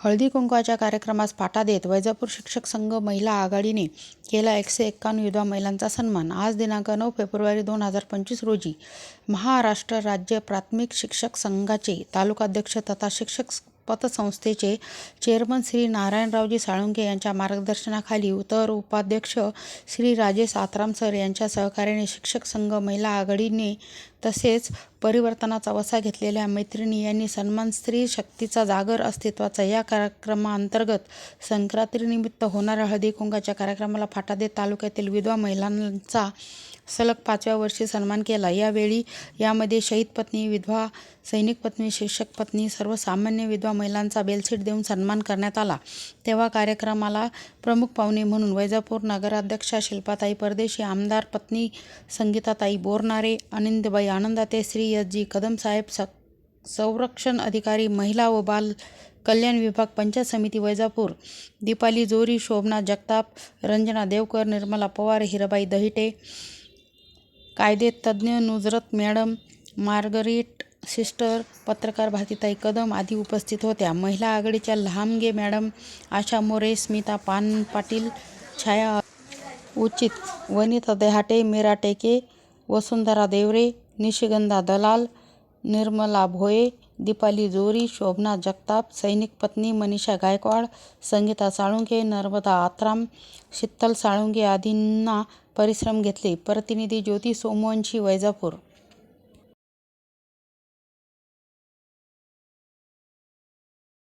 हळदी कुंकवाच्या कार्यक्रमास फाटा देत वैजापूर शिक्षक संघ महिला आघाडीने केला 151 विधवा महिलांचा सन्मान। आज दिनांक 9 फेब्रुवारी 2025 रोजी महाराष्ट्र राज्य प्राथमिक शिक्षक संघाचे तालुकाध्यक्ष तथा शिक्षक पतसंस्थेचे चेअरमन श्री नारायणरावजी साळुंखे यांच्या मार्गदर्शनाखाली तर उपाध्यक्ष श्री राजेश आत्राम सर यांच्या सहकार्याने शिक्षक संघ महिला आघाडीने तसेच परिवर्तनाचा वसा घेतलेल्या मैत्रिणी यांनी सन्मान स्त्री शक्तीचा जागर अस्तित्वाचा या कार्यक्रमाअंतर्गत संक्रांतीनिमित्त होणाऱ्या हळदी कुंकवाच्या कार्यक्रमाला फाटा देत तालुक्यातील विधवा महिलांचा सलग 5व्या वर्षी सन्मान केला। यावेळी यामध्ये शहीद पत्नी, विधवा सैनिक पत्नी, शिक्षक पत्नी, सर्वसामान्य विधवा महिलांचा बेलशीट देऊन सन्मान करण्यात आला। तेव्हा कार्यक्रमाला प्रमुख पाहुणे म्हणून वैजापूर नगराध्यक्षा शिल्पाताई परदेशी, आमदार पत्नी संगीताताई बोरनारे, आनंदीबाई आनंदाते, श्री एस.जी. कदम साहेब, संरक्षण अधिकारी महिला व बाल कल्याण विभाग, पंचायत समिती वैजापूर, दीपाली जोरी, शोभना जगताप, रंजना देवकर, निर्मला पवार, हिराबाई दहिटे, कायदेतज्ञ नुजरत मॅडम, मार्गरेट सिस्टर, पत्रकार भारतीताई कदम आदी उपस्थित होत्या। महिला आघाडीच्या लहामगे मॅडम, आशा मोरे, स्मिता पाटील, छाया उचित, वनिता देहाटे, मीरा टेके, वसुंधरा देवरे, निशिगंधा दलाल, निर्मला भोये, दीपाली जोरी, शोभना जगताप, सैनिक पत्नी मनीषा गायकवाड, संगीता साळुंखे, नर्मदा आत्राम, शीतल साळुंखे आदींना परिश्रम घेतले। प्रतिनिधी ज्योती सोमवंशी, वैजापूर।